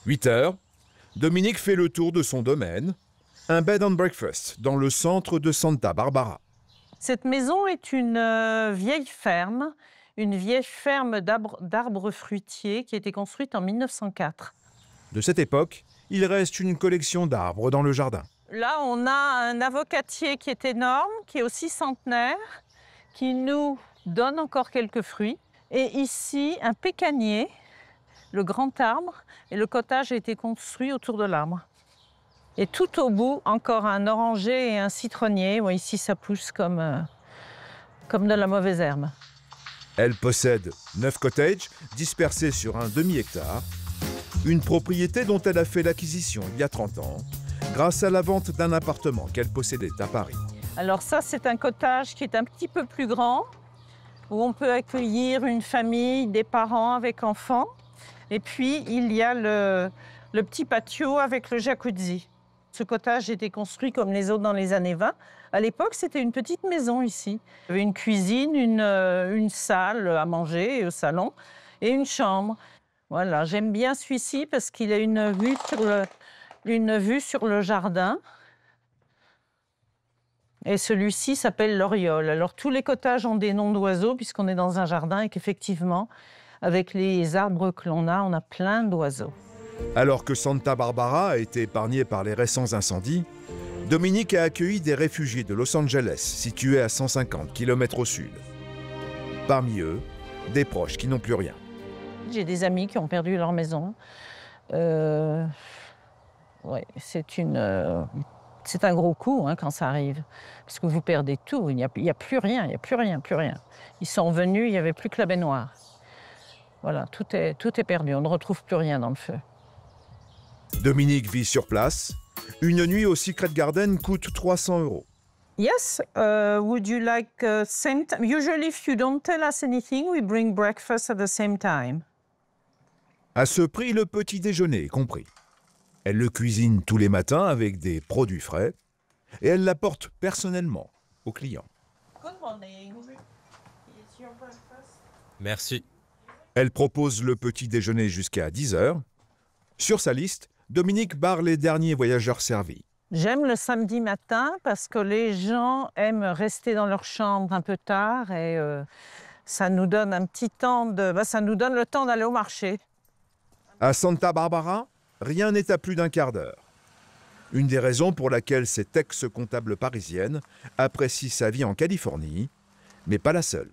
8 heures, Dominique fait le tour de son domaine, un bed and breakfast dans le centre de Santa Barbara. Cette maison est une vieille ferme d'arbres fruitiers qui a été construite en 1904. De cette époque, il reste une collection d'arbres dans le jardin. Là, on a un avocatier qui est énorme, qui est aussi centenaire, qui nous donne encore quelques fruits. Et ici, un pécanier, le grand arbre, et le cottage a été construit autour de l'arbre. Et tout au bout, encore un oranger et un citronnier. Bon, ici, ça pousse comme de la mauvaise herbe. Elle possède 9 cottages dispersés sur un demi-hectare, une propriété dont elle a fait l'acquisition il y a 30 ans, grâce à la vente d'un appartement qu'elle possédait à Paris. Alors ça, c'est un cottage qui est un petit peu plus grand, où on peut accueillir une famille, des parents avec enfants. Et puis, il y a le petit patio avec le jacuzzi. Ce cottage était construit comme les autres dans les années 20. À l'époque, c'était une petite maison ici. Il y avait une cuisine, une salle à manger au salon et une chambre. Voilà, j'aime bien celui-ci parce qu'il a une vue sur le jardin. Et celui-ci s'appelle l'Oriole. Alors, tous les cottages ont des noms d'oiseaux puisqu'on est dans un jardin et qu'effectivement, avec les arbres que l'on a, on a plein d'oiseaux. Alors que Santa Barbara a été épargnée par les récents incendies, Dominique a accueilli des réfugiés de Los Angeles, situés à 150 km au sud. Parmi eux, des proches qui n'ont plus rien. J'ai des amis qui ont perdu leur maison. Ouais, c'est un gros coup quand ça arrive, parce que vous perdez tout, il n'y a plus rien, plus rien. Ils sont venus, il n'y avait plus que la baignoire. Voilà, tout est perdu, on ne retrouve plus rien dans le feu. Dominique vit sur place. Une nuit au Secret Garden coûte 300 €. Yes, would you like same time? Usually, if you don't tell us anything, we bring breakfast at the same time. À ce prix, le petit déjeuner est compris. Elle le cuisine tous les matins avec des produits frais et elle l'apporte personnellement aux clients. Good morning. It's your breakfast. Merci. Elle propose le petit déjeuner jusqu'à 10 heures. Sur sa liste, Dominique barre les derniers voyageurs servis. J'aime le samedi matin parce que les gens aiment rester dans leur chambre un peu tard et ça nous donne un petit temps ça nous donne le temps d'aller au marché. À Santa Barbara, rien n'est à plus d'un quart d'heure. Une des raisons pour laquelle cette ex-comptable parisienne apprécie sa vie en Californie, mais pas la seule.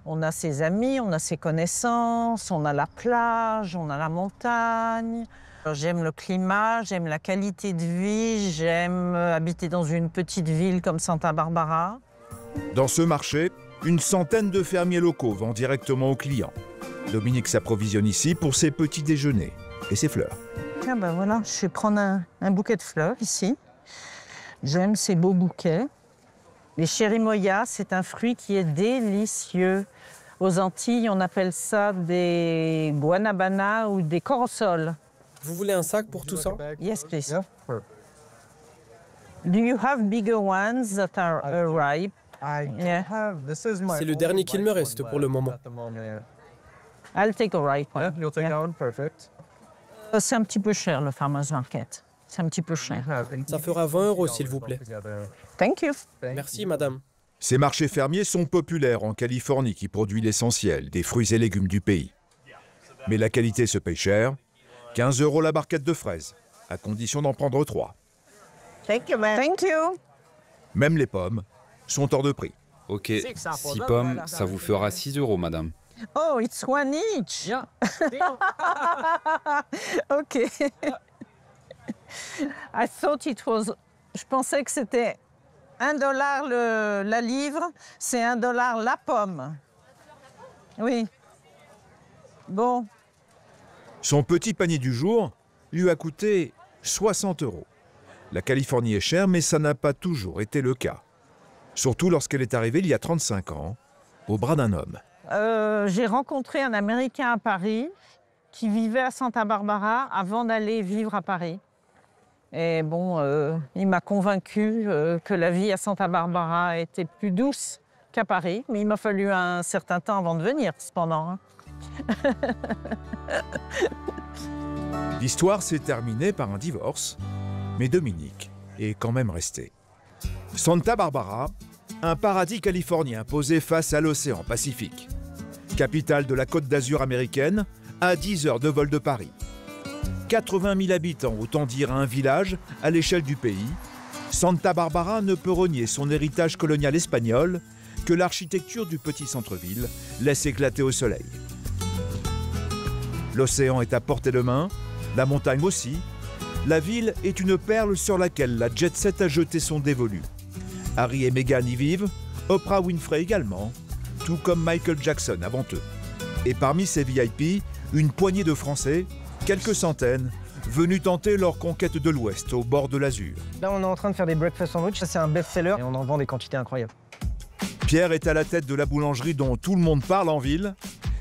On a ses amis, on a ses connaissances, on a la plage, on a la montagne. J'aime le climat, j'aime la qualité de vie, j'aime habiter dans une petite ville comme Santa Barbara. Dans ce marché, une centaine de fermiers locaux vendent directement aux clients. Dominique s'approvisionne ici pour ses petits déjeuners et ses fleurs. Ah ben voilà, je vais prendre un bouquet de fleurs ici. J'aime ces beaux bouquets. Les chérimoyas, c'est un fruit qui est délicieux. Aux Antilles, on appelle ça des guanabana ou des corosol. Vous voulez un sac pour tout ça? Yes, please. Do you have bigger ones that are ripe? Yeah. C'est le dernier qu'il me reste pour le moment. I'll take a ripe one. You'll take that one, perfect. C'est un petit peu cher, le farmer's market. C'est un petit peu cher. Ça fera 20 € s'il vous plaît. Thank you. Merci madame. Ces marchés fermiers sont populaires en Californie qui produit l'essentiel des fruits et légumes du pays. Mais la qualité se paye cher. 15 € la barquette de fraises, à condition d'en prendre 3. Thank you, man. Thank you. Même les pommes sont hors de prix. Ok, 6 pommes, ça vous fera 6 € madame. Oh, it's one each. Yeah. OK. I thought it was... Je pensais que c'était $1 la livre, c'est $1 la pomme. Oui. Bon. Son petit panier du jour lui a coûté 60 €. La Californie est chère, mais ça n'a pas toujours été le cas. Surtout lorsqu'elle est arrivée il y a 35 ans, au bras d'un homme. J'ai rencontré un Américain à Paris qui vivait à Santa Barbara avant d'aller vivre à Paris. Et bon, il m'a convaincu que la vie à Santa Barbara était plus douce qu'à Paris. Mais il m'a fallu un certain temps avant de venir, cependant. L'histoire s'est terminée par un divorce, mais Dominique est quand même resté. Santa Barbara, un paradis californien posé face à l'océan Pacifique. Capitale de la Côte d'Azur américaine, à 10 heures de vol de Paris. 80 000 habitants, autant dire un village à l'échelle du pays, Santa Barbara ne peut renier son héritage colonial espagnol que l'architecture du petit centre-ville laisse éclater au soleil. L'océan est à portée de main, la montagne aussi. La ville est une perle sur laquelle la jet set a jeté son dévolu. Harry et Meghan y vivent, Oprah Winfrey également, tout comme Michael Jackson avant eux. Et parmi ces VIP, une poignée de Français, quelques centaines, venus tenter leur conquête de l'Ouest au bord de l'Azur. Là, on est en train de faire des breakfast sandwich. Ça, c'est un best-seller et on en vend des quantités incroyables. Pierre est à la tête de la boulangerie dont tout le monde parle en ville.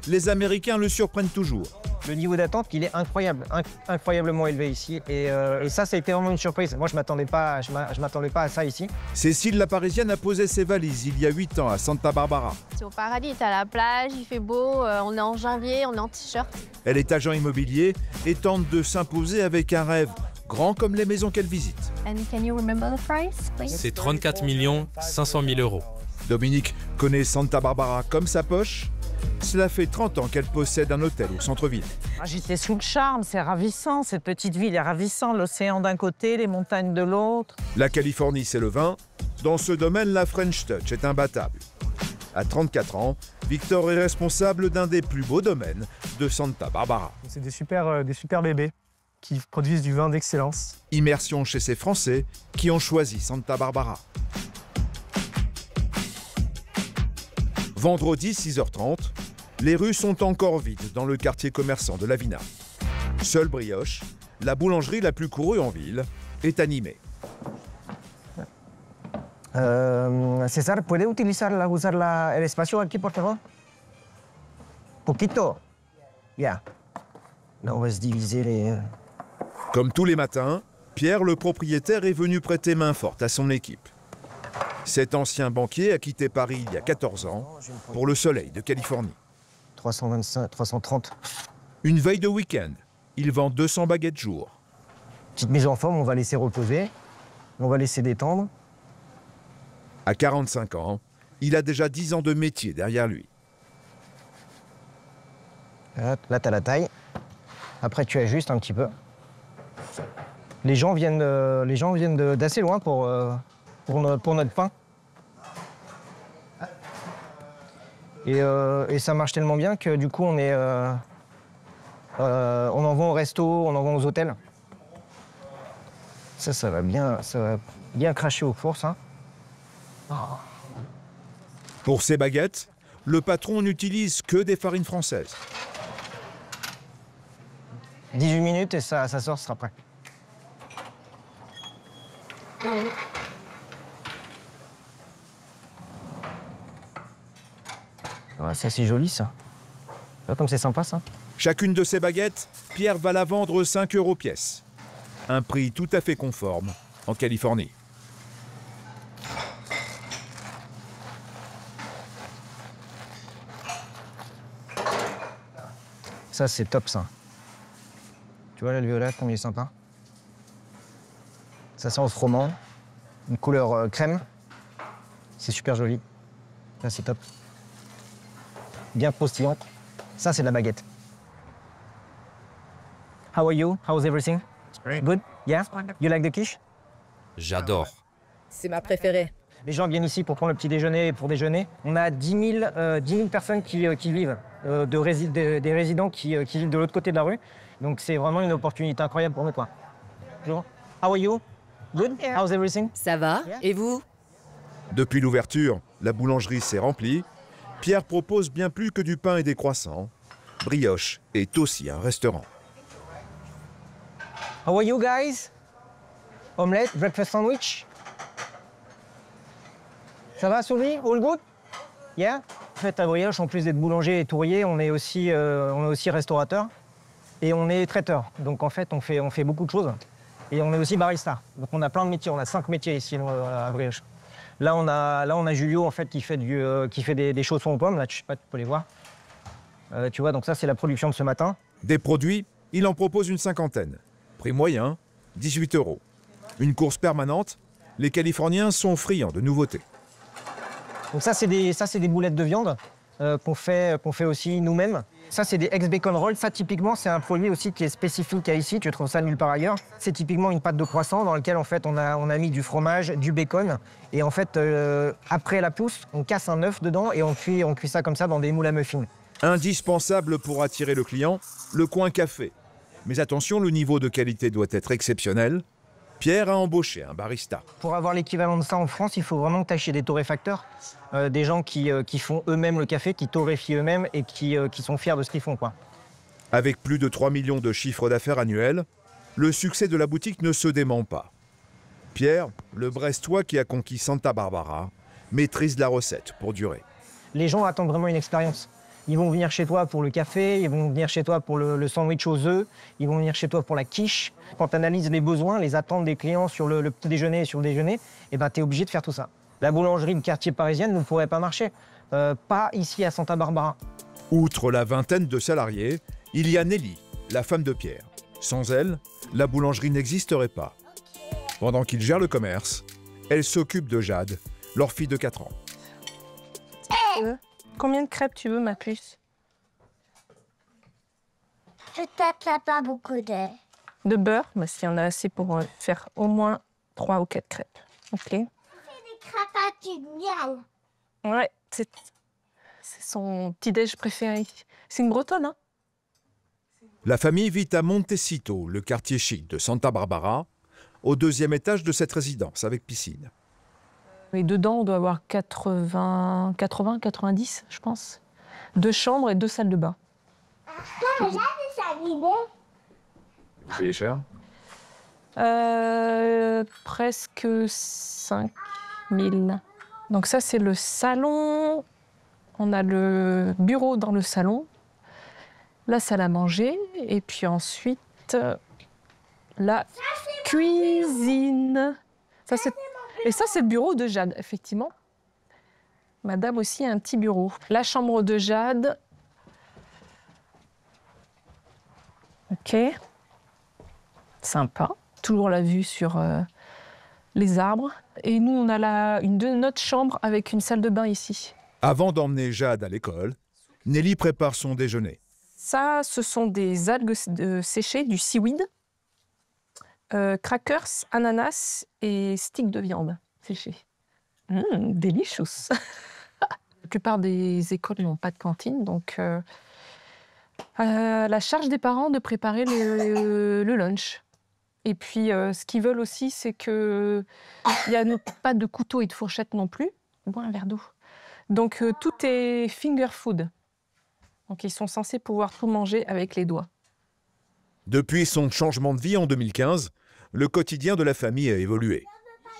Les Américains le surprennent toujours. Le niveau d'attente, il est incroyable, incroyablement élevé ici. Et ça a été vraiment une surprise. Moi, je m'attendais pas à ça ici. Cécile, la Parisienne, a posé ses valises il y a 8 ans à Santa Barbara. C'est au paradis, t'es à la plage, il fait beau, on est en janvier, on est en t-shirt. Elle est agent immobilier et tente de s'imposer avec un rêve grand comme les maisons qu'elle visite. And can you remember the price, please? C'est 34 500 000 €. Dominique connaît Santa Barbara comme sa poche. Cela fait 30 ans qu'elle possède un hôtel au centre-ville. J'étais sous le charme, c'est ravissant, cette petite ville est ravissante, l'océan d'un côté, les montagnes de l'autre. La Californie, c'est le vin. Dans ce domaine, la French Touch est imbattable. À 34 ans, Victor est responsable d'un des plus beaux domaines de Santa Barbara. C'est des super bébés qui produisent du vin d'excellence. Immersion chez ces Français qui ont choisi Santa Barbara. Vendredi, 6h30, les rues sont encore vides dans le quartier commerçant de la Vina. Seule Brioche, la boulangerie la plus courue en ville, est animée. César, ¿puede usar el espacio aquí, por favor? Poquito. Yeah. Là, on va se diviser les... Comme tous les matins, Pierre, le propriétaire, est venu prêter main forte à son équipe. Cet ancien banquier a quitté Paris il y a 14 ans pour le soleil de Californie. 325, 330. Une veille de week-end, il vend 200 baguettes jour. Petite mise en forme, on va laisser reposer. On va laisser détendre. À 45 ans, il a déjà 10 ans de métier derrière lui. Là, tu as la taille. Après, tu ajustes un petit peu. Les gens viennent d'assez loin pour notre pain. Et ça marche tellement bien que du coup, on en vend au resto, on en vend aux hôtels. Ça va bien cracher au four, ça. Pour ces baguettes, le patron n'utilise que des farines françaises. 18 minutes et ça sort, ce sera prêt. Ouais, ça, c'est joli, ça. Là, comme c'est sympa, ça. Chacune de ces baguettes, Pierre va la vendre 5 € pièce. Un prix tout à fait conforme en Californie. Ça, c'est top, ça. Tu vois, là, le violet, comme il est sympa. Ça sent au froment. Une couleur crème. C'est super joli. Ça, c'est top. Bien croustillante. Ça, c'est de la baguette. How are you? How's everything? Good? Yeah? You like the quiche? J'adore. C'est ma préférée. Les gens viennent ici pour prendre le petit déjeuner et pour déjeuner. On a 10 000 personnes qui vivent, des résidents qui vivent de l'autre côté de la rue. Donc c'est vraiment une opportunité incroyable pour nous, quoi. Bonjour. How are you? Good? How's everything? Ça va? Et vous? Depuis l'ouverture, la boulangerie s'est remplie. Pierre propose bien plus que du pain et des croissants. Brioche est aussi un restaurant. How are you guys? Omelette, breakfast sandwich? Ça va, Sylvie? All good? Yeah? En fait, à Brioche, en plus d'être boulanger et tourrier, on est aussi restaurateur et on est traiteur. Donc en fait, on fait beaucoup de choses. Et on est aussi barista. Donc on a plein de métiers. On a 5 métiers ici à Brioche. Là, on a Julio en fait qui fait des chaussons aux pommes. Là, je sais pas, tu peux les voir. Tu vois, donc ça, c'est la production de ce matin. Des produits Il en propose une cinquantaine. Prix moyen, 18 €. Une course permanente, les Californiens sont friands de nouveautés. Donc ça, c'est des boulettes de viande qu'on fait aussi nous-mêmes. Ça, c'est des ex-bacon rolls. Ça, typiquement, c'est un produit aussi qui est spécifique à ici. Tu trouves ça nulle part ailleurs. C'est typiquement une pâte de croissant dans laquelle, en fait, on a mis du fromage, du bacon. Et en fait, après la pousse, on casse un œuf dedans et on cuit ça comme ça dans des moules à muffins. Indispensable pour attirer le client, le coin café. Mais attention, le niveau de qualité doit être exceptionnel. Pierre a embauché un barista. Pour avoir l'équivalent de ça en France, il faut vraiment que tu ailles chez des torréfacteurs, des gens qui font eux-mêmes le café, qui torréfient eux-mêmes et qui sont fiers de ce qu'ils font, quoi. Avec plus de 3 millions de chiffres d'affaires annuels, le succès de la boutique ne se dément pas. Pierre, le Brestois qui a conquis Santa Barbara, maîtrise la recette pour durer. Les gens attendent vraiment une expérience. Ils vont venir chez toi pour le café, ils vont venir chez toi pour le sandwich aux œufs, ils vont venir chez toi pour la quiche. Quand tu analyses les besoins, les attentes des clients sur le petit déjeuner et sur le déjeuner, tu es obligé de faire tout ça. La boulangerie de quartier parisienne ne pourrait pas marcher. Pas ici à Santa Barbara. Outre la vingtaine de salariés, il y a Nelly, la femme de Pierre. Sans elle, la boulangerie n'existerait pas. Pendant qu'il gère le commerce, elle s'occupe de Jade, leur fille de 4 ans. Combien de crêpes tu veux, ma puce? Peut-être pas beaucoup de... De beurre, mais s'il y en a assez pour faire au moins 3 ou 4 crêpes. OK. C'est des crêpes à tunnel. Ouais, c'est son petit-déj préféré. C'est une bretonne, hein? La famille vit à Montecito, le quartier chic de Santa Barbara, au 2e étage de cette résidence avec piscine. Et dedans, on doit avoir 90, je pense. 2 chambres et 2 salles de bain. Toi, déjà, c'est ça l'idée. Vous payez cher? Presque 5 000. Donc ça, c'est le salon. On a le bureau dans le salon, la salle à manger, et puis ensuite, la cuisine. Et ça, c'est le bureau de Jade, effectivement. Madame aussi a un petit bureau. La chambre de Jade. OK. Sympa. Toujours la vue sur les arbres. Et nous, on a notre chambre avec une salle de bain ici. Avant d'emmener Jade à l'école, Nelly prépare son déjeuner. Ça, ce sont des algues séchées, du seaweed. Crackers, ananas et sticks de viande séchés. Delicious. La plupart des écoles n'ont pas de cantine, donc la charge des parents de préparer le lunch. Et puis, ce qu'ils veulent aussi, c'est qu'il n'y a pas de couteau et de fourchette non plus. Bois un verre d'eau. Donc, tout est finger food. Donc, ils sont censés pouvoir tout manger avec les doigts. Depuis son changement de vie en 2015, le quotidien de la famille a évolué.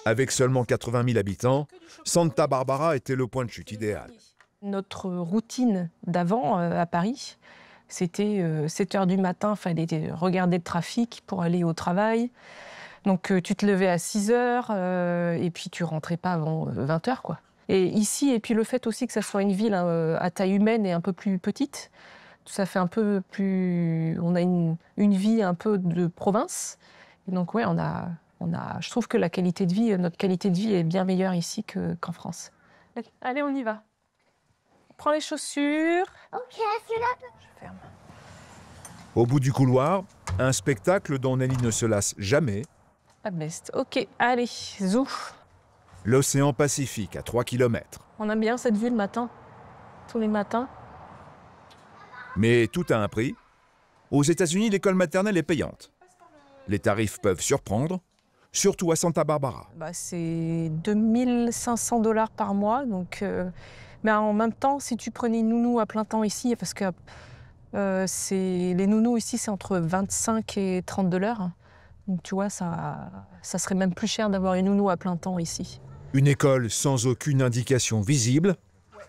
Avec seulement 80 000 habitants, Santa Barbara était le point de chute idéal. Notre routine d'avant à Paris, c'était 7 h du matin, il fallait regarder le trafic pour aller au travail. Donc tu te levais à 6 h et puis tu rentrais pas avant 20 h, quoi. Et ici, et puis le fait aussi que ça soit une ville à taille humaine et un peu plus petite, ça fait un peu plus... On a une vie un peu de province. Et donc, ouais, je trouve que notre qualité de vie est bien meilleure ici qu'en France. Allez, on y va. Prends les chaussures. OK, celui-là. Je ferme. Au bout du couloir, un spectacle dont Nelly ne se lasse jamais. À Brest. OK, allez, zouf. L'océan Pacifique à 3 km. On aime bien cette vue le matin, tous les matins. Mais tout a un prix. Aux États-Unis, l'école maternelle est payante. Les tarifs peuvent surprendre, surtout à Santa Barbara. C'est 2 500 $ par mois. Donc, mais en même temps, si tu prenais une nounou à plein temps ici, parce que les nounous ici, c'est entre 25 et 30 $. Donc tu vois, ça serait même plus cher d'avoir une nounou à plein temps ici. Une école sans aucune indication visible,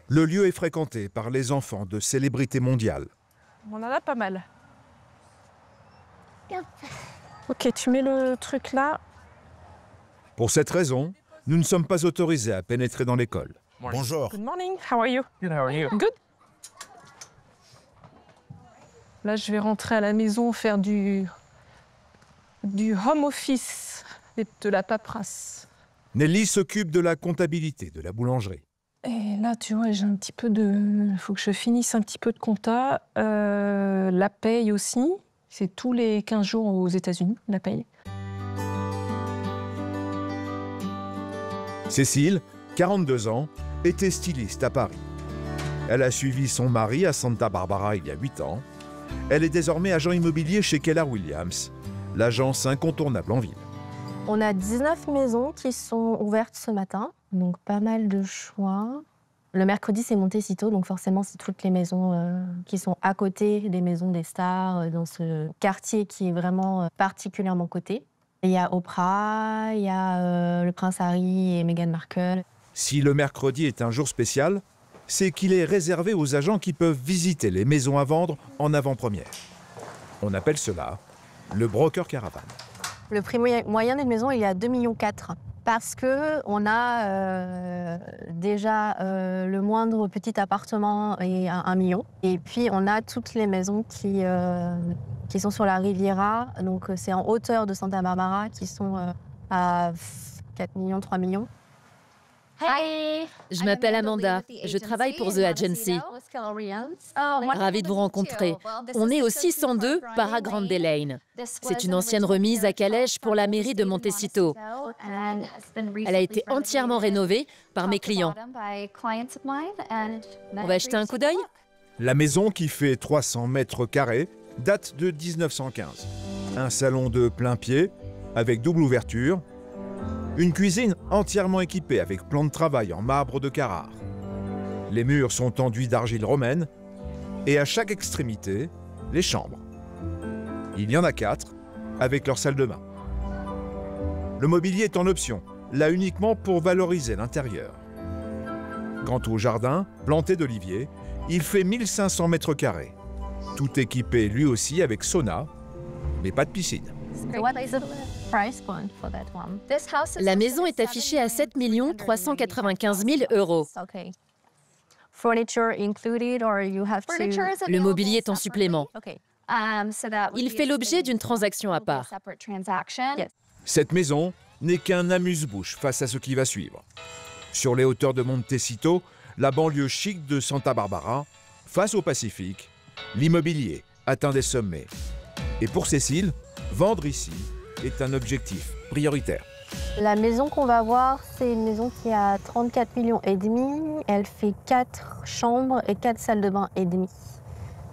le lieu est fréquenté par les enfants de célébrités mondiales. On en a pas mal. Ok, tu mets le truc là. Pour cette raison, nous ne sommes pas autorisés à pénétrer dans l'école. Bonjour. Good morning, how are you? Good, how are you? Good. Là, je vais rentrer à la maison faire du home office et de la paperasse. Nelly s'occupe de la comptabilité de la boulangerie. Et là, tu vois, j'ai un petit peu de... Il faut que je finisse un petit peu de compta. La paye aussi. C'est tous les 15 jours aux États-Unis, la paye. Cécile, 42 ans, était styliste à Paris. Elle a suivi son mari à Santa Barbara il y a 8 ans. Elle est désormais agent immobilier chez Keller Williams, l'agence incontournable en ville. On a 19 maisons qui sont ouvertes ce matin, donc pas mal de choix. Le mercredi, c'est Montecito, donc forcément, c'est toutes les maisons qui sont à côté des maisons des stars, dans ce quartier qui est vraiment particulièrement coté. Il y a Oprah, il y a le prince Harry et Meghan Markle. Si le mercredi est un jour spécial, c'est qu'il est réservé aux agents qui peuvent visiter les maisons à vendre en avant-première. On appelle cela le broker caravane. Le prix moyen d'une maison, il est à 2,4 millions parce qu'on a déjà le moindre petit appartement est à 1 million. Et puis, on a toutes les maisons qui sont sur la Riviera. Donc, c'est en hauteur de Santa Barbara qui sont à 4 millions, 3 millions. Hi. Je m'appelle Amanda. Je travaille pour The Agency. Ravie de vous rencontrer. On est au 602 Barra Grande Lane. C'est une ancienne remise à calèche pour la mairie de Montecito. Elle a été entièrement rénovée par mes clients. On va jeter un coup d'œil? La maison, qui fait 300 mètres carrés, date de 1915. Un salon de plein pied, avec double ouverture. Une cuisine entièrement équipée avec plan de travail en marbre de Carrare. Les murs sont enduits d'argile romaine et à chaque extrémité, les chambres. Il y en a 4 avec leur salle de bain. Le mobilier est en option, là uniquement pour valoriser l'intérieur. Quant au jardin, planté d'oliviers, il fait 1500 mètres carrés. Tout équipé lui aussi avec sauna, mais pas de piscine. La maison est affichée à 7 395 000 €. Le mobilier est en supplément. Il fait l'objet d'une transaction à part. Cette maison n'est qu'un amuse-bouche face à ce qui va suivre. Sur les hauteurs de Montecito, la banlieue chic de Santa Barbara, face au Pacifique, l'immobilier atteint des sommets. Et pour Cécile, vendre ici est un objectif prioritaire. La maison qu'on va voir, c'est une maison qui a 34 millions et demi. Elle fait 4 chambres et 4 salles de bain et demi.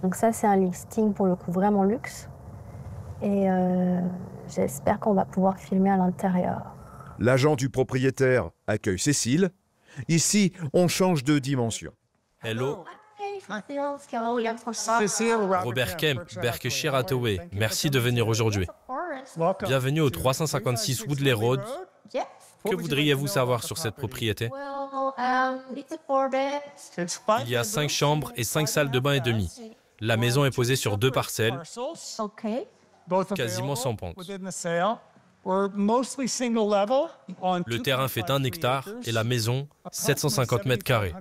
Donc ça, c'est un listing pour le coup vraiment luxe. Et j'espère qu'on va pouvoir filmer à l'intérieur. L'agent du propriétaire accueille Cécile. Ici, on change de dimension. Hello. Robert Kemp, Berkshire Hathaway. Merci de venir aujourd'hui. Bienvenue au 356 Woodley Road. Que voudriez-vous savoir sur cette propriété? Il y a 5 chambres et 5 salles de bain et demi. La maison est posée sur 2 parcelles, quasiment sans pente. Le terrain fait 1 hectare et la maison 750 mètres carrés.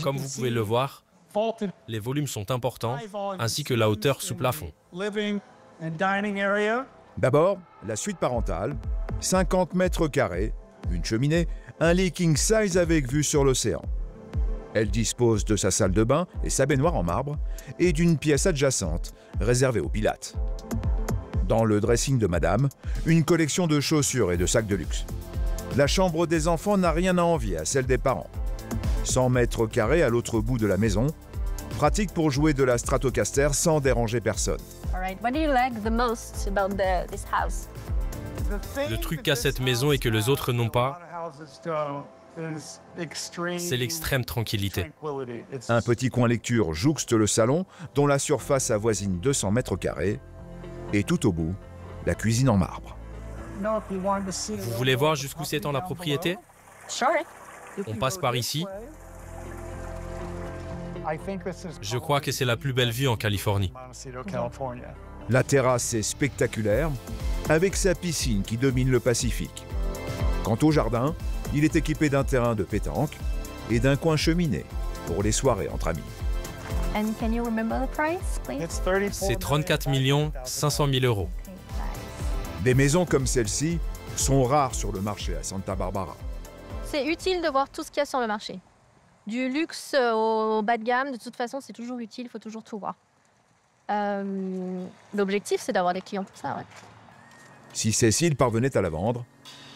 Comme vous pouvez le voir, les volumes sont importants, ainsi que la hauteur sous plafond. D'abord, la suite parentale, 50 mètres carrés, une cheminée, un lit king size avec vue sur l'océan. Elle dispose de sa salle de bain et sa baignoire en marbre et d'une pièce adjacente réservée aux pilates. Dans le dressing de madame, une collection de chaussures et de sacs de luxe. La chambre des enfants n'a rien à envier à celle des parents. 100 mètres carrés à l'autre bout de la maison, pratique pour jouer de la Stratocaster sans déranger personne. Le truc qu'a cette maison et que les autres n'ont pas, c'est l'extrême tranquillité. Un petit coin lecture jouxte le salon, dont la surface avoisine 200 mètres carrés, et tout au bout, la cuisine en marbre. Vous voulez voir jusqu'où s'étend la propriété? On passe par ici. Je crois que c'est la plus belle vue en Californie. La terrasse est spectaculaire, avec sa piscine qui domine le Pacifique. Quant au jardin, il est équipé d'un terrain de pétanque et d'un coin cheminée pour les soirées entre amis. And can you remember the price, please? C'est 34 500 000 euros. Des maisons comme celle-ci sont rares sur le marché à Santa Barbara. C'est utile de voir tout ce qu'il y a sur le marché. Du luxe au bas de gamme, de toute façon, c'est toujours utile, il faut toujours tout voir. L'objectif, c'est d'avoir des clients pour ça, ouais. Si Cécile parvenait à la vendre,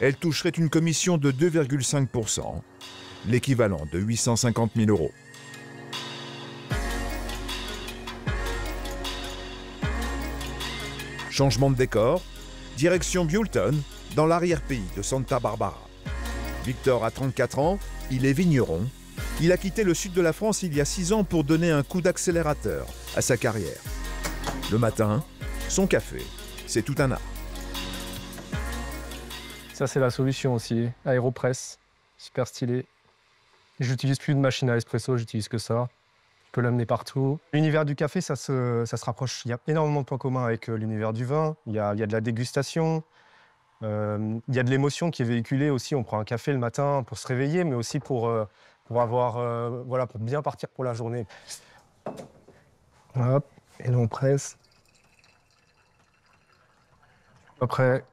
elle toucherait une commission de 2,5%, l'équivalent de 850 000 euros. Changement de décor, direction Buellton, dans l'arrière-pays de Santa Barbara. Victor a 34 ans, il est vigneron. Il a quitté le sud de la France il y a 6 ans pour donner un coup d'accélérateur à sa carrière. Le matin, son café, c'est tout un art. Ça, c'est la solution aussi. Aéropress, super stylé. J'utilise plus de machine à espresso, j'utilise que ça. Je peux l'amener partout. L'univers du café, ça se rapproche. Il y a énormément de points communs avec l'univers du vin. Il y a de la dégustation. Il y a de l'émotion qui est véhiculée aussi. On prend un café le matin pour se réveiller, mais aussi pour bien partir pour la journée. Hop, et là on presse. Après,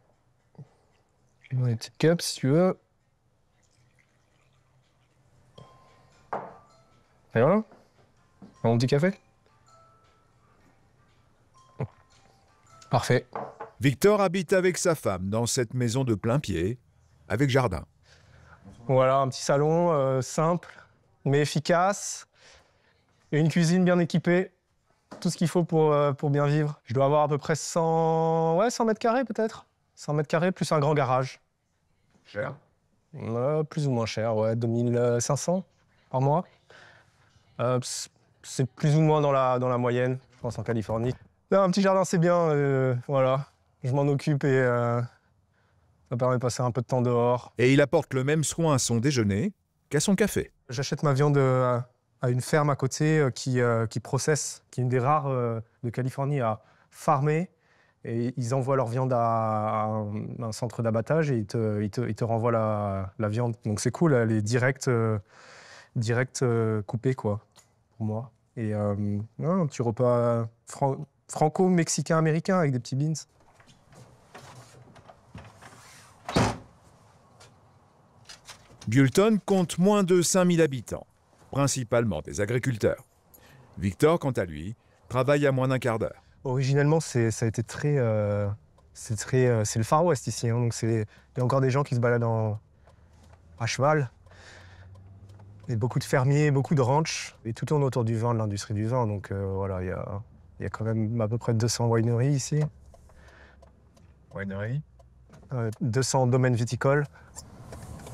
on a des petites cups si tu veux. Et voilà. Un petit café. Parfait. Victor habite avec sa femme dans cette maison de plein pied, avec jardin. Voilà, un petit salon simple, mais efficace. Et une cuisine bien équipée. Tout ce qu'il faut pour bien vivre. Je dois avoir à peu près 100 mètres carrés peut-être. 100 mètres carrés plus un grand garage. Cher? Plus ou moins cher, ouais, 2500 par mois. C'est plus ou moins dans la moyenne, je pense, en Californie. Un petit jardin, c'est bien, voilà. Je m'en occupe et ça permet de passer un peu de temps dehors. Et il apporte le même soin à son déjeuner qu'à son café. J'achète ma viande à une ferme à côté qui processe, qui est une des rares de Californie à farmer. Et ils envoient leur viande à un centre d'abattage et ils te renvoient la viande. Donc c'est cool, elle est direct coupée, quoi, pour moi. Et un petit repas franco-mexicain-américain avec des petits beans. Buellton compte moins de 5000 habitants, principalement des agriculteurs. Victor, quant à lui, travaille à moins d'un quart d'heure. Originellement, ça a été c'est le Far West ici, hein, donc il y a encore des gens qui se baladent à cheval. Il y a beaucoup de fermiers, beaucoup de ranchs, et tout tourne autour du vin, de l'industrie du vin. Donc voilà, il y a quand même à peu près 200 wineries ici. Winery 200 domaines viticoles.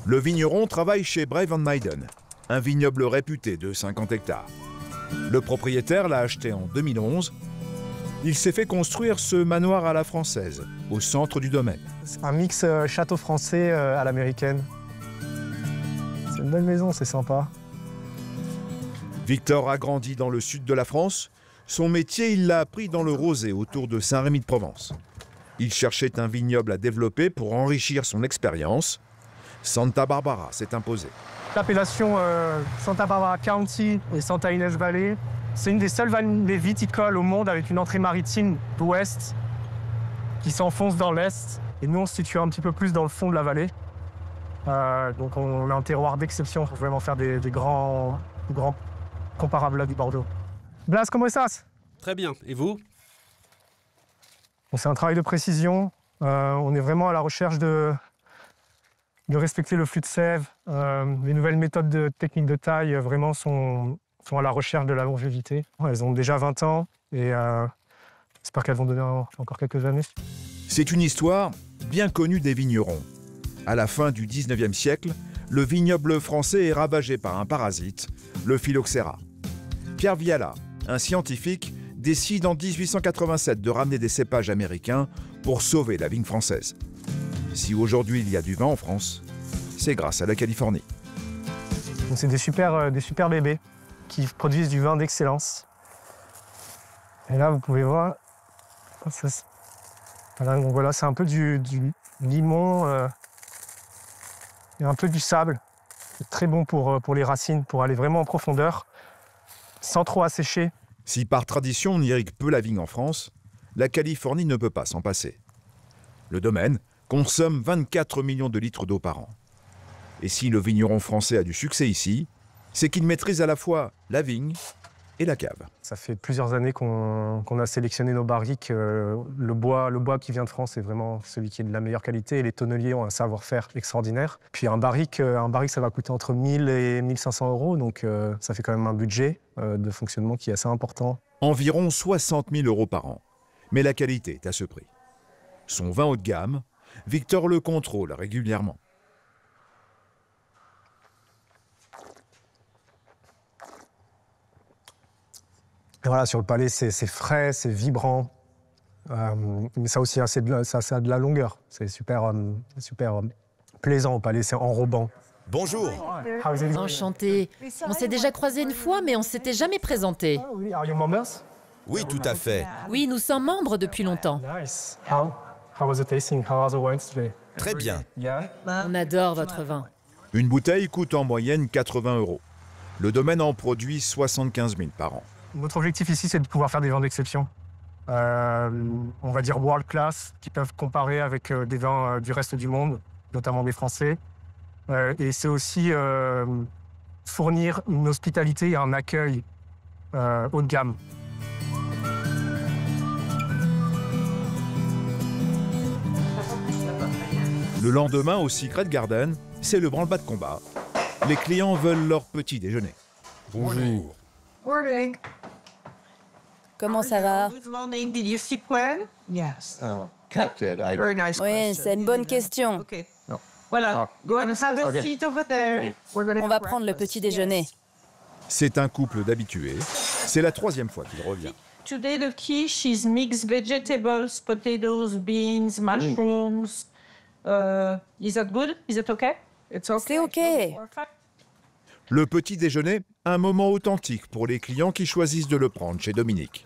Le vigneron travaille chez Brave & Maiden, un vignoble réputé de 50 hectares. Le propriétaire l'a acheté en 2011. Il s'est fait construire ce manoir à la française, au centre du domaine. C'est un mix château français à l'américaine. C'est une belle maison, c'est sympa. Victor a grandi dans le sud de la France. Son métier, il l'a appris dans le Rosé, autour de Saint-Rémy-de-Provence. Il cherchait un vignoble à développer pour enrichir son expérience. Santa Barbara s'est imposée. L'appellation Santa Barbara County et Santa Ynez Valley, c'est une des seules vallées viticoles au monde avec une entrée maritime d'ouest qui s'enfonce dans l'est. Et nous, on se situe un petit peu plus dans le fond de la vallée. Donc on a un terroir d'exception pour vraiment faire des grands comparables à du Bordeaux. Blas, comment ça? Très bien. Et vous? Bon, c'est un travail de précision. On est vraiment à la recherche de respecter le flux de sève. Les nouvelles méthodes techniques de taille vraiment sont à la recherche de la longévité. Elles ont déjà 20 ans et j'espère qu'elles vont donner encore quelques années. C'est une histoire bien connue des vignerons. À la fin du 19e siècle, le vignoble français est ravagé par un parasite, le phylloxéra. Pierre Viala, un scientifique, décide en 1887 de ramener des cépages américains pour sauver la vigne française. Si aujourd'hui il y a du vin en France, c'est grâce à la Californie. C'est des super bébés qui produisent du vin d'excellence. Et là, vous pouvez voir, voilà, c'est un peu du limon et un peu du sable. C'est très bon pour les racines, pour aller vraiment en profondeur, sans trop assécher. Si par tradition on irrigue peu la vigne en France, la Californie ne peut pas s'en passer. Le domaine consomme 24 millions de litres d'eau par an. Et si le vigneron français a du succès ici, c'est qu'il maîtrise à la fois la vigne et la cave. Ça fait plusieurs années qu'on a sélectionné nos barriques. Le bois qui vient de France est vraiment celui qui est de la meilleure qualité. Et les tonneliers ont un savoir-faire extraordinaire. Puis un barrique, ça va coûter entre 1000 et 1500 euros. Donc ça fait quand même un budget de fonctionnement qui est assez important. Environ 60 000 euros par an. Mais la qualité est à ce prix. Son vin haut de gamme, Victor le contrôle régulièrement. Et voilà, sur le palais, c'est frais, c'est vibrant. Mais ça aussi, ça a de la longueur. C'est super plaisant au palais, c'est enrobant. Bonjour. Enchanté. On s'est déjà croisés une fois, mais on s'était jamais présenté. Oui, tout à fait. Oui, nous sommes membres depuis longtemps. Très bien. On adore votre vin. Une bouteille coûte en moyenne 80 euros. Le domaine en produit 75 000 par an. Notre objectif ici, c'est de pouvoir faire des vins d'exception. On va dire world class, qui peuvent comparer avec des vins du reste du monde, notamment des Français. Et c'est aussi fournir une hospitalité et un accueil haut de gamme. Le lendemain, au Secret Garden, c'est le branle-bas de combat. Les clients veulent leur petit déjeuner. Bonjour. Comment ça va? Oui, c'est une bonne question. Voilà. On va prendre le petit déjeuner. C'est un couple d'habitués. C'est la 3e fois qu'il revient. Today the quiche is mixed vegetables, potatoes, beans, mushrooms. Is that good? Is it okay? C'est OK. Le petit déjeuner, un moment authentique pour les clients qui choisissent de le prendre chez Dominique.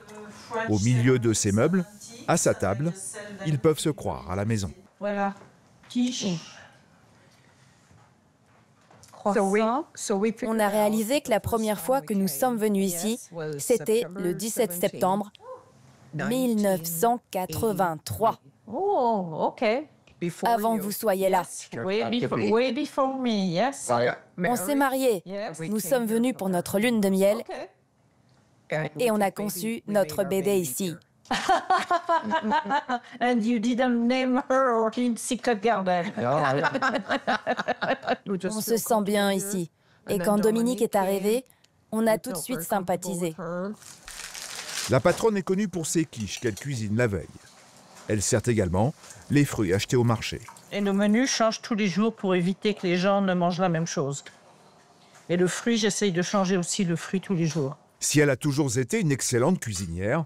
Au milieu de ses meubles, à sa table, ils peuvent se croire à la maison. Voilà. Quiche. On a réalisé que la première fois que nous sommes venus ici, c'était le 17 septembre 1983. Oh, OK. Avant que vous soyez là. Way before me, yes. On s'est mariés. Nous sommes venus pour notre lune de miel et on a conçu notre bébé ici. And you didn't name her in Secret Garden. On se sent bien ici. Et quand Dominique est arrivé, on a tout de suite sympathisé. La patronne est connue pour ses quiches qu'elle cuisine la veille. Elle sert également les fruits achetés au marché. Et le menu change tous les jours pour éviter que les gens ne mangent la même chose. Et le fruit, j'essaye de changer aussi le fruit tous les jours. Si elle a toujours été une excellente cuisinière,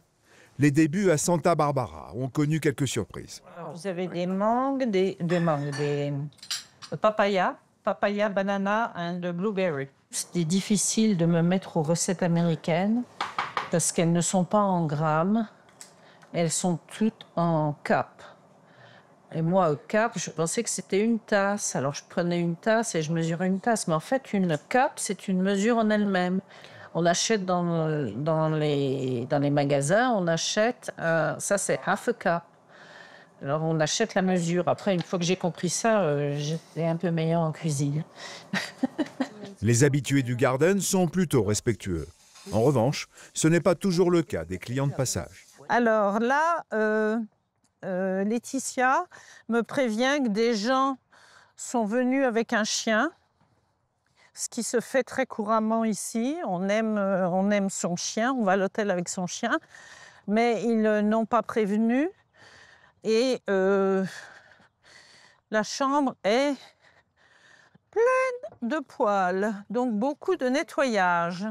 les débuts à Santa Barbara ont connu quelques surprises. Alors, vous avez des mangues, des papaya, banana and blueberry. C'était difficile de me mettre aux recettes américaines parce qu'elles ne sont pas en grammes, elles sont toutes en cup. Et moi, au cup, je pensais que c'était une tasse. Alors, je prenais une tasse et je mesurais une tasse. Mais en fait, une cup, c'est une mesure en elle-même. On achète dans les magasins, on achète, ça c'est half a cup. Alors on achète la mesure. Après, une fois que j'ai compris ça, j'étais un peu meilleure en cuisine. Les habitués du Garden sont plutôt respectueux. En revanche, ce n'est pas toujours le cas des clients de passage. Alors là, Laetitia me prévient que des gens sont venus avec un chien. Ce qui se fait très couramment ici. On aime son chien, on va à l'hôtel avec son chien, mais ils n'ont pas prévenu. Et la chambre est pleine de poils, donc beaucoup de nettoyage.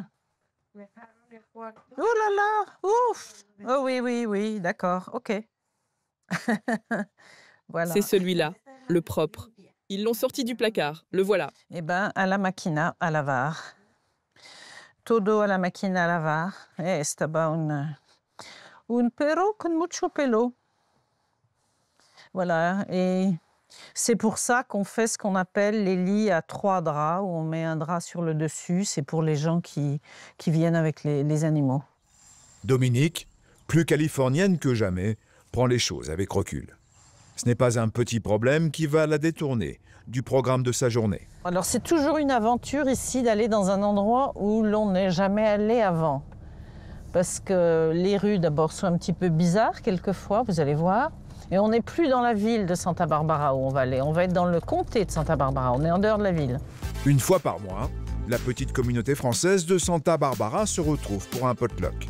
Oh là là, ouf! Oh oui, d'accord, OK. Voilà. C'est celui-là, le propre. Ils l'ont sorti du placard, le voilà. Eh bien, à la macchina a lavar. Todo a la macchina a lavar. Estaba un perro con mucho pelo. Voilà, et c'est pour ça qu'on fait ce qu'on appelle les lits à 3 draps, où on met un drap sur le dessus. C'est pour les gens qui viennent avec les animaux. Dominique, plus californienne que jamais, prend les choses avec recul. Ce n'est pas un petit problème qui va la détourner du programme de sa journée. Alors c'est toujours une aventure ici d'aller dans un endroit où l'on n'est jamais allé avant. Parce que les rues d'abord sont un petit peu bizarres quelquefois, vous allez voir. Et on n'est plus dans la ville de Santa Barbara où on va aller. On va être dans le comté de Santa Barbara, on est en dehors de la ville. Une fois par mois, la petite communauté française de Santa Barbara se retrouve pour un potluck.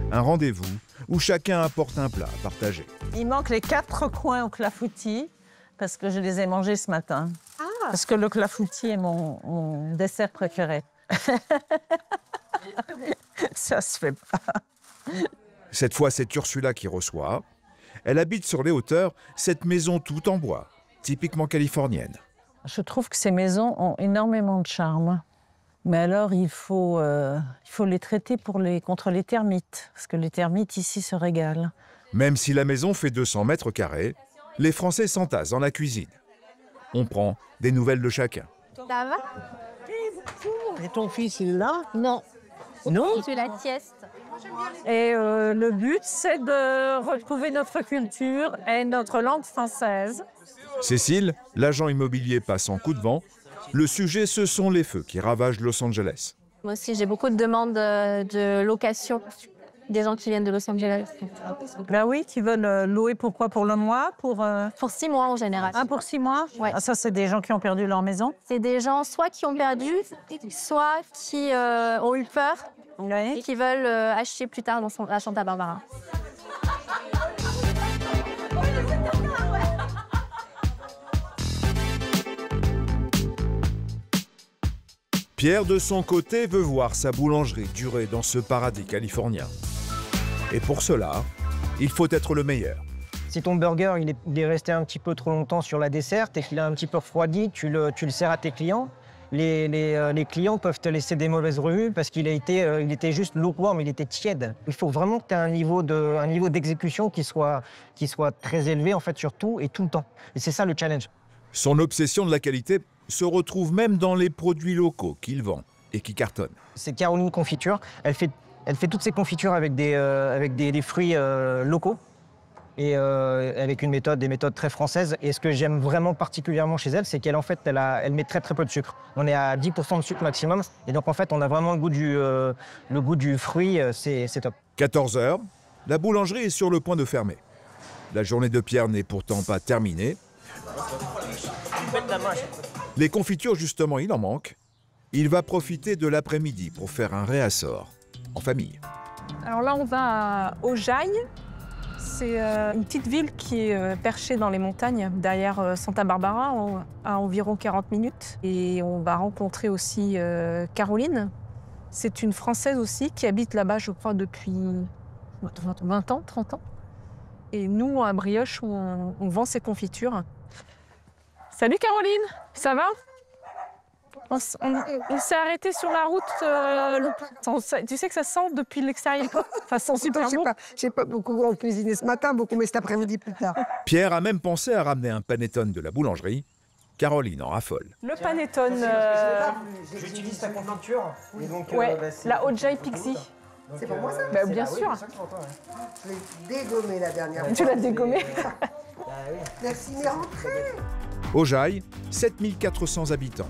Un rendez-vous où chacun apporte un plat à partager. Il manque les 4 coins au clafoutis parce que je les ai mangés ce matin. Parce que le clafoutis est mon dessert préféré. Ça se fait pas. Cette fois, c'est Ursula qui reçoit. Elle habite sur les hauteurs cette maison toute en bois, typiquement californienne. Je trouve que ces maisons ont énormément de charme. Mais alors, il faut les traiter contre les termites, parce que les termites ici se régalent. Même si la maison fait 200 mètres carrés, les Français s'entassent dans la cuisine. On prend des nouvelles de chacun. Ça va? Et ton fils, il est là? Non. Non? C'est la sieste. Et le but, c'est de retrouver notre culture et notre langue française. Cécile, l'agent immobilier passe en coup de vent. Le sujet, ce sont les feux qui ravagent Los Angeles. Moi aussi, j'ai beaucoup de demandes de location. Des gens qui viennent de Los Angeles. Ben oui, qui veulent louer pourquoi? Pour le mois? Pour 6 mois en général. Ah, pour 6 mois? Ouais. Ah, ça, c'est des gens qui ont perdu leur maison? C'est des gens soit qui ont perdu, soit qui ont eu peur et qui veulent acheter plus tard à Santa Barbara. Pierre, de son côté, veut voir sa boulangerie durer dans ce paradis californien. Et pour cela, il faut être le meilleur. Si ton burger il est resté un petit peu trop longtemps sur la desserte et qu'il a un petit peu refroidi, tu le sers à tes clients. Les clients peuvent te laisser des mauvaises revues parce qu'il était juste lukewarm, il était tiède. Il faut vraiment que tu aies un niveau d'exécution qui soit très élevé en fait sur tout et tout le temps. Et c'est ça le challenge. Son obsession de la qualité se retrouve même dans les produits locaux qu'il vend et qui cartonnent. C'est Caroline Confiture. Elle fait toutes ses confitures avec des fruits locaux et avec des méthodes très françaises. Et ce que j'aime vraiment particulièrement chez elle, c'est qu'elle elle met très peu de sucre. On est à 10% de sucre maximum. Et donc en fait, on a vraiment le goût du fruit. C'est top. 14h, la boulangerie est sur le point de fermer. La journée de Pierre n'est pourtant pas terminée. Les confitures, justement, il en manque. Il va profiter de l'après-midi pour faire un réassort en famille. Alors là, on va à Ojai. C'est une petite ville qui est perchée dans les montagnes, derrière Santa Barbara, à environ 40 minutes. Et on va rencontrer aussi Caroline. C'est une Française aussi qui habite là-bas, je crois, depuis 20 ans, 30 ans. Et nous, à Brioche, on vend ses confitures. Salut Caroline, ça va? On s'est arrêté sur la route. Tu sais que ça sent depuis l'extérieur. Ça sent super bon. J'ai pas beaucoup cuisiné ce matin, mais cet après-midi plus tard. Pierre a même pensé à ramener un panettone de la boulangerie. Caroline en raffole. Le panettone. J'utilise ta confiture. Et donc, ouais, la Ojai Pixie. C'est pour moi ça? Bah, bien sûr. Je l'ai dégommé la dernière fois. Tu l'as dégommé? Merci, mais rentrez. Ojai, 7400 habitants.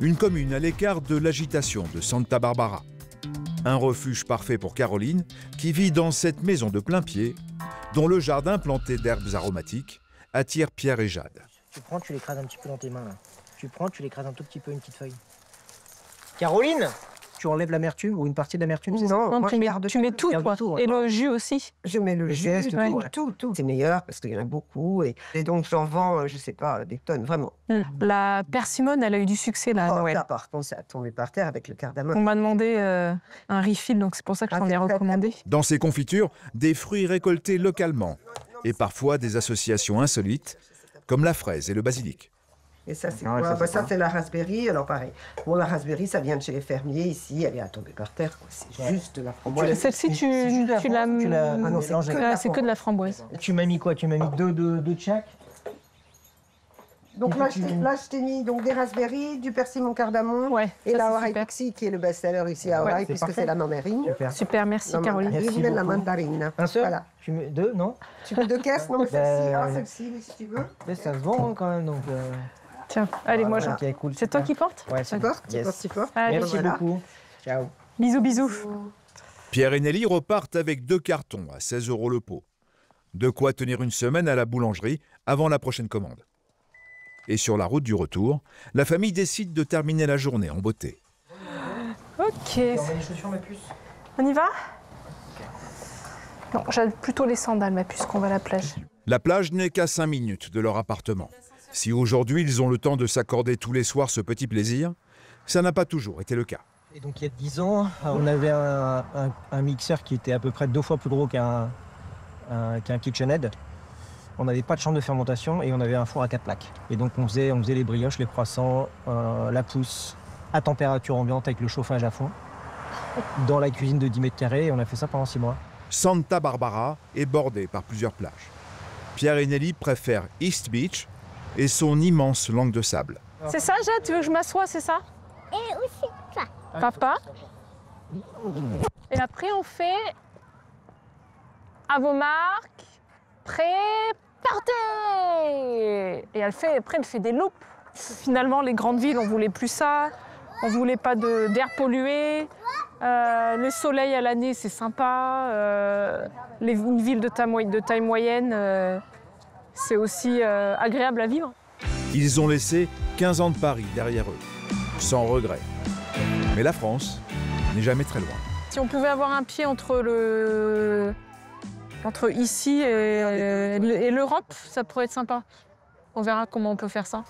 Une commune à l'écart de l'agitation de Santa Barbara. Un refuge parfait pour Caroline, qui vit dans cette maison de plein pied, dont le jardin planté d'herbes aromatiques attire Pierre et Jade. Tu prends, tu l'écrases un petit peu dans tes mains. Là. Tu prends, tu l'écrases un tout petit peu, une petite feuille. Caroline, tu enlèves l'amertume ou une partie de l'amertume? Non, moi, tu mets tout, toi. Tout, ouais. Et le jus aussi. Je mets le jus, tout. C'est meilleur parce qu'il y en a beaucoup. Et donc, j'en vends, je sais pas, des tonnes, vraiment. La persimone, elle a eu du succès, là, à Noël. Là, par contre, ça a tombé par terre avec le cardamome. On m'a demandé un refill, donc c'est pour ça que je t'en ai recommandé. Dans ces confitures, des fruits récoltés localement et parfois des associations insolites, comme la fraise et le basilic. Et ça, c'est quoi? Ça, c'est la raspberry. Alors, pareil. Bon, la raspberry, ça vient de chez les fermiers ici. Elle est à tomber par terre. C'est juste de la framboise. Celle-ci, tu l'as... Ah non, c'est que de la framboise. Tu m'as mis quoi? Tu m'as mis deux de chaque? Donc là, je t'ai mis donc, des raspberries, du persimmon cardamome et la Hawaii Pixie qui est le best-seller ici à Hawaï puisque c'est la mandarine. Super, merci Caroline. Et vive la mandarine. Un seul Voilà. Tu mets 2, non? Tu veux 2 caisses? Non, mais celle-ci, oui, si tu veux. Mais ça se vend quand même, donc... Tiens, allez, moi, okay, cool, c'est toi qui portes? Ouais, tu portes, tu portes. Merci beaucoup. Ciao. Bisous, bisous. Pierre et Nelly repartent avec 2 cartons à 16 € le pot. De quoi tenir une semaine à la boulangerie avant la prochaine commande. Et sur la route du retour, la famille décide de terminer la journée en beauté. Ok. On met les chaussures, ma puce? On y va? Non, j'aime plutôt les sandales, ma puce, qu'on va à la plage. La plage n'est qu'à 5 minutes de leur appartement. Si aujourd'hui ils ont le temps de s'accorder tous les soirs ce petit plaisir, ça n'a pas toujours été le cas. Et donc il y a 10 ans, on avait un mixeur qui était à peu près 2 fois plus gros qu'un KitchenAid. On n'avait pas de chambre de fermentation et on avait un four à 4 plaques. Et donc on faisait les brioches, les croissants, la pousse à température ambiante avec le chauffage à fond dans la cuisine de 10 mètres carrés et on a fait ça pendant 6 mois. Santa Barbara est bordée par plusieurs plages. Pierre et Nelly préfèrent East Beach et son immense langue de sable. C'est ça, Jade? Tu veux que je m'assoie, c'est ça? Et aussi ça. Papa. Et après, on fait à vos marques, prêt, partez. Et après, elle fait des loupes. Finalement, les grandes villes, on voulait plus ça. On voulait pas d'air pollué. Le soleil à l'année, c'est sympa. Une ville de taille moyenne, c'est aussi agréable à vivre. Ils ont laissé 15 ans de Paris derrière eux, sans regret. Mais la France n'est jamais très loin. Si on pouvait avoir un pied entre ici et l'Europe, ça pourrait être sympa. On verra comment on peut faire ça.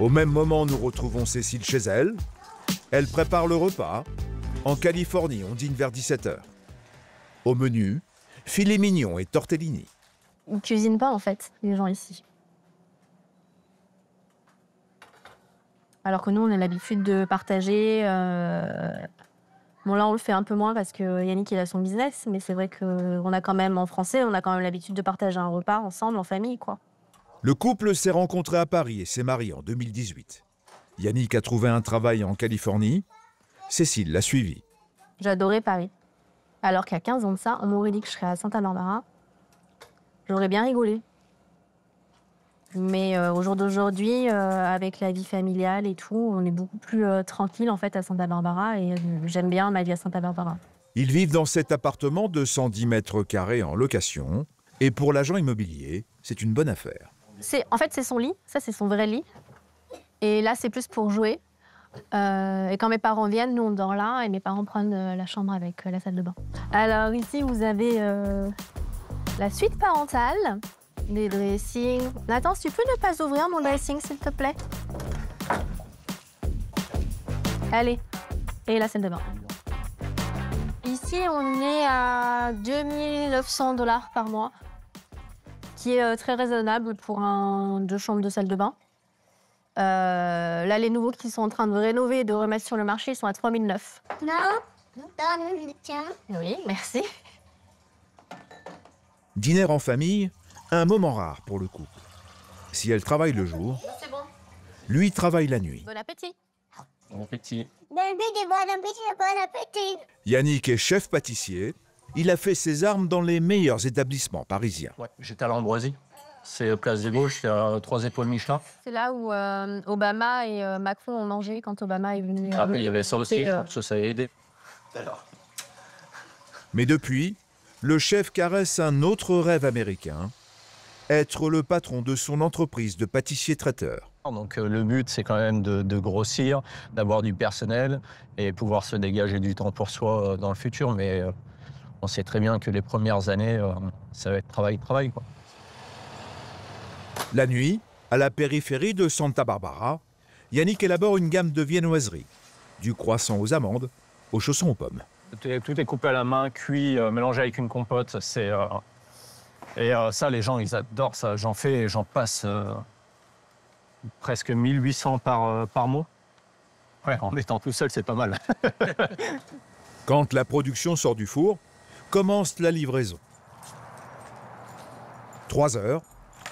Au même moment, nous retrouvons Cécile chez elle. Elle prépare le repas. En Californie, on dîne vers 17 h. Au menu, filet mignon et tortellini. Ils ne cuisinent pas, en fait, les gens ici. Alors que nous, on a l'habitude de partager. Bon, là, on le fait un peu moins parce que Yannick, il a son business. Mais c'est vrai qu'on a quand même, en français, on a quand même l'habitude de partager un repas ensemble, en famille, quoi. Le couple s'est rencontré à Paris et s'est marié en 2018. Yannick a trouvé un travail en Californie. Cécile l'a suivi. J'adorais Paris. Alors qu'à 15 ans de ça, on m'aurait dit que je serais à Santa Barbara. J'aurais bien rigolé. Mais au jour d'aujourd'hui, avec la vie familiale et tout, on est beaucoup plus tranquille en fait à Santa Barbara et j'aime bien ma vie à Santa Barbara. Ils vivent dans cet appartement de 110 mètres carrés en location. Et pour l'agent immobilier, c'est une bonne affaire. En fait, c'est son lit. Ça, c'est son vrai lit. Et là, c'est plus pour jouer. Et quand mes parents viennent, nous, on dort là. Et mes parents prennent la chambre avec la salle de bain. Alors ici, vous avez la suite parentale, les dressings. Nathan, tu peux ne pas ouvrir mon dressing, s'il te plaît? Allez. Et la salle de bain. Ici, on est à 2 900 $ par mois, qui est très raisonnable pour 2 chambres de salle de bain. Là, les nouveaux qui sont en train de rénover et de remettre sur le marché, ils sont à 3 900. Non, donne le tien. Oui, merci. Dîner en famille, un moment rare pour le couple. Si elle travaille le jour, lui travaille la nuit. Bon appétit. Bon appétit. Bon appétit. Yannick est chef pâtissier. Il a fait ses armes dans les meilleurs établissements parisiens. Ouais, j'étais à l'Ambroisie. C'est Place des Vosges, c'est à 3 étoiles Michelin. C'est là où Obama et Macron ont mangé quand Obama est venu. Après, il y avait ça aussi, ça a aidé. Mais depuis, le chef caresse un autre rêve américain, être le patron de son entreprise de pâtissier-traiteur. Donc le but, c'est quand même de grossir, d'avoir du personnel et pouvoir se dégager du temps pour soi dans le futur. Mais on sait très bien que les premières années, ça va être travail, quoi. La nuit, à la périphérie de Santa Barbara, Yannick élabore une gamme de viennoiseries, du croissant aux amandes, aux chaussons aux pommes. Tout est coupé à la main, cuit, mélangé avec une compote. Et ça, les gens, ils adorent ça. J'en fais et j'en passe presque 1800 par mois. Ouais, en étant tout seul, c'est pas mal. Quand la production sort du four, commence la livraison. 3 heures,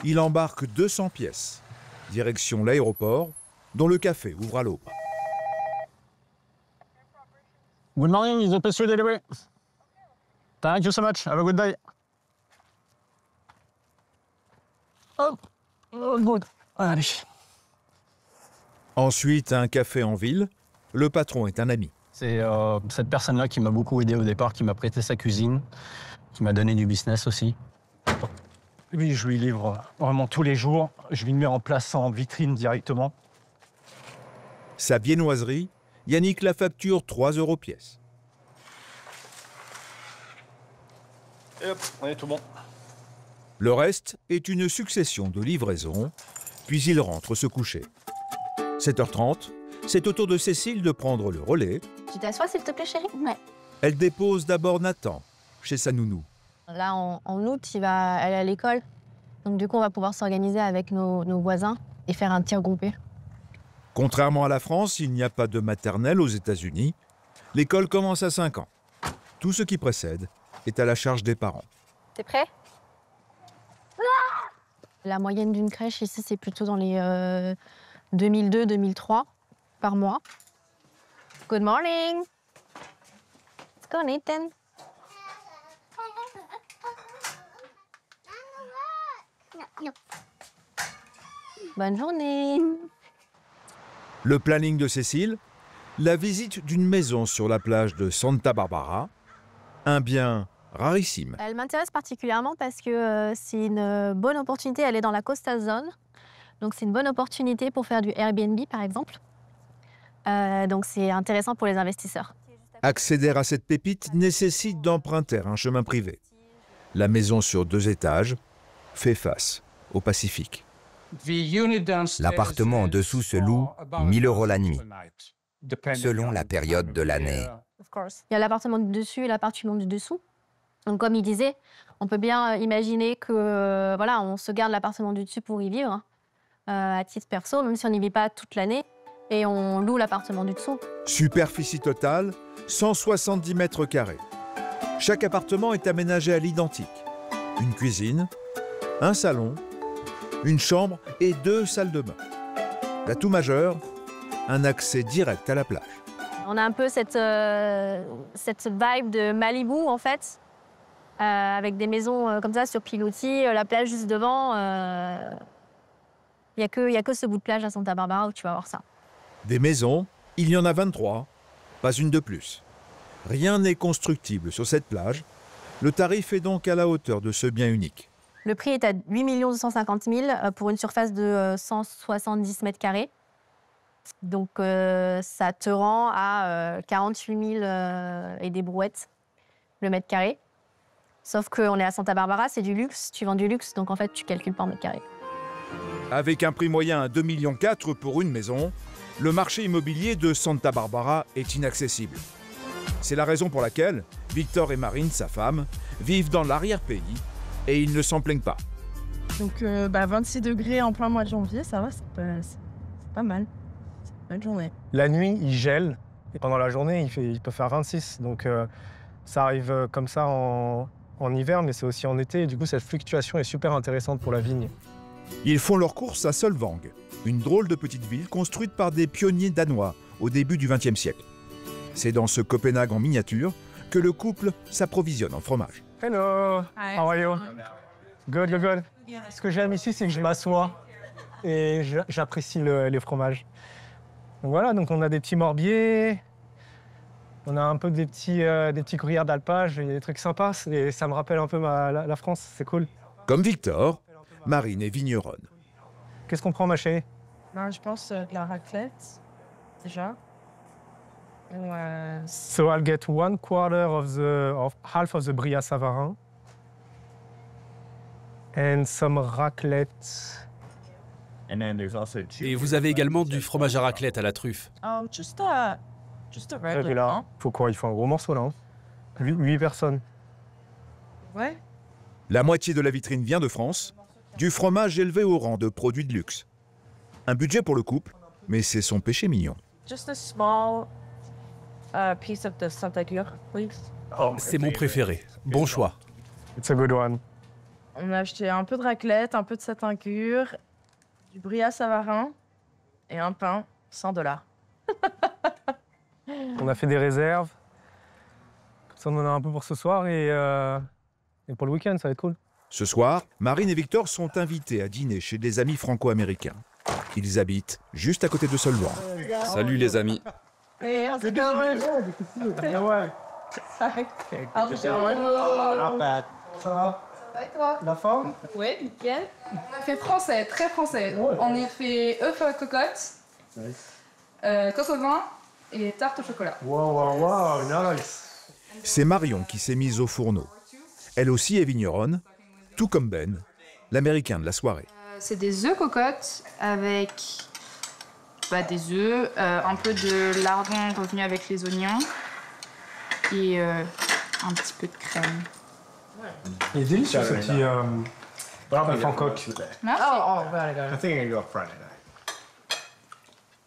il embarque 200 pièces. Direction l'aéroport, dont le café ouvre à l'aube. Good morning, the pastry delivery. Thank you so much. Have a good day. Oh, good. Allez. Ensuite, un café en ville. Le patron est un ami. C'est cette personne-là qui m'a beaucoup aidé au départ, qui m'a prêté sa cuisine, qui m'a donné du business aussi. Lui, je lui livre vraiment tous les jours. Je lui mets en place en vitrine directement. Sa viennoiserie, Yannick la facture 3 € pièce. Et hop, on est tout bon. Le reste est une succession de livraisons, puis il rentre se coucher. 7h30, c'est au tour de Cécile de prendre le relais. Tu t'assois s'il te plaît, chérie? Ouais. Elle dépose d'abord Nathan, chez sa nounou. Là, en août, il va aller à l'école. Donc du coup, on va pouvoir s'organiser avec nos voisins et faire un tir groupé. Contrairement à la France, il n'y a pas de maternelle aux États-Unis. L'école commence à 5 ans. Tout ce qui précède est à la charge des parents. T'es prêt? La moyenne d'une crèche ici, c'est plutôt dans les 2002-2003 par mois. Good morning. Let's go, Nathan. Bonne journée. Le planning de Cécile, la visite d'une maison sur la plage de Santa Barbara, un bien rarissime. Elle m'intéresse particulièrement parce que c'est une bonne opportunité. Elle est dans la Coastal Zone. Donc c'est une bonne opportunité pour faire du Airbnb, par exemple. Donc c'est intéressant pour les investisseurs. Accéder à cette pépite nécessite d'emprunter un chemin privé. La maison sur 2 étages fait face au Pacifique. L'appartement en dessous se loue 1 000 € la nuit, selon la période de l'année. Il y a l'appartement du dessus et l'appartement du dessous. Donc comme il disait, on peut bien imaginer que voilà, on se garde l'appartement du dessus pour y vivre, à titre perso, même si on n'y vit pas toute l'année, et on loue l'appartement du dessous. Superficie totale, 170 mètres carrés. Chaque appartement est aménagé à l'identique. Une cuisine, un salon, une chambre et 2 salles de bain. L'atout majeur, un accès direct à la plage. On a un peu cette vibe de Malibu, en fait, avec des maisons comme ça sur pilotis, la plage juste devant. Il n'y a que ce bout de plage à Santa Barbara où tu vas voir ça. Des maisons, il y en a 23, pas une de plus. Rien n'est constructible sur cette plage. Le tarif est donc à la hauteur de ce bien unique. Le prix est à 8 250 000 pour une surface de 170 mètres carrés. Donc ça te rend à 48 000 et des brouettes le mètre carré. Sauf qu'on est à Santa Barbara, c'est du luxe, tu vends du luxe, donc en fait tu calcules pas en mètre carré. Avec un prix moyen à 2,4 millions pour une maison, le marché immobilier de Santa Barbara est inaccessible. C'est la raison pour laquelle Victor et Marine, sa femme, vivent dans l'arrière-pays et ils ne s'en plaignent pas. Donc 26 degrés en plein mois de janvier, ça va, c'est pas mal. C'est une bonne journée. La nuit, il gèle. Et pendant la journée, il peut faire 26. Donc ça arrive comme ça en hiver, mais c'est aussi en été. Et du coup, cette fluctuation est super intéressante pour la vigne. Ils font leur course à Solvang, une drôle de petite ville construite par des pionniers danois au début du XXe siècle. C'est dans ce Copenhague en miniature que le couple s'approvisionne en fromage. Hello, how are you? Good, good, good. Ce que j'aime ici, c'est que je m'assois et j'apprécie les fromages. Donc voilà, donc on a des petits morbiers, on a un peu des petits gruyères d'alpage, et des trucs sympas. Et ça me rappelle un peu la France, c'est cool. Comme Victor, Marine est vigneronne. Qu'est-ce qu'on prend, ma chérie? Je pense de la raclette, déjà. So I'll get 1/4 of half of the Bria Savarin and some raclette. Et vous avez également du fromage à raclette à la truffe. Oh, just a regular. Faut quoi? Il faut un gros morceau là. Hein. 8 personnes. Ouais. La moitié de la vitrine vient de France, du fromage élevé au rang de produit de luxe. Un budget pour le couple, mais c'est son péché mignon. Just a small piece of the Santa Glace, please. C'est mon préféré. Bon choix. It's a good one. On a acheté un peu de raclette, un peu de satin cure, du bria savarin et un pain, $100. On a fait des réserves. Comme ça, on en a un peu pour ce soir et pour le week-end, ça va être cool. Ce soir, Marine et Victor sont invités à dîner chez des amis franco-américains. Ils habitent juste à côté de Solvang. Salut les amis. La forme? Oui, nickel. On a fait français, très français. Ouais. On a fait œufs à la cocotte, coq au vin et tarte au chocolat. Wow, nice. C'est Marion qui s'est mise au fourneau. Elle aussi est vigneronne, tout comme Ben, l'américain de la soirée. C'est des œufs cocottes avec des œufs, un peu de lardon revenu avec les oignons et un petit peu de crème. Il est délicieux ce petit œuf en coque. I think I go Friday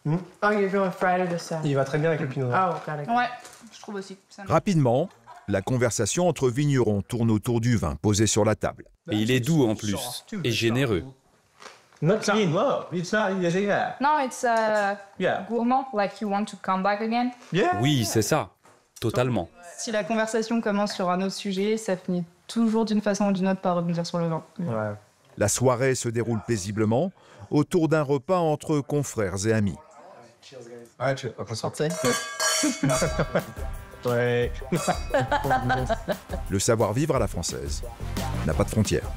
night. Oh, you're going Friday this Saturday. Il va très bien avec le pinot noir. Ouais, je trouve aussi. Rapidement, la conversation entre vignerons tourne autour du vin posé sur la table. Et il est doux en plus, et généreux. No, it's gourmand, like you want to come back again. Oui, c'est ça, totalement. Si la conversation commence sur un autre sujet, ça finit toujours d'une façon ou d'une autre par revenir sur le vin. Ouais. La soirée se déroule paisiblement autour d'un repas entre confrères et amis. On peut sortir. Le savoir-vivre à la française n'a pas de frontières.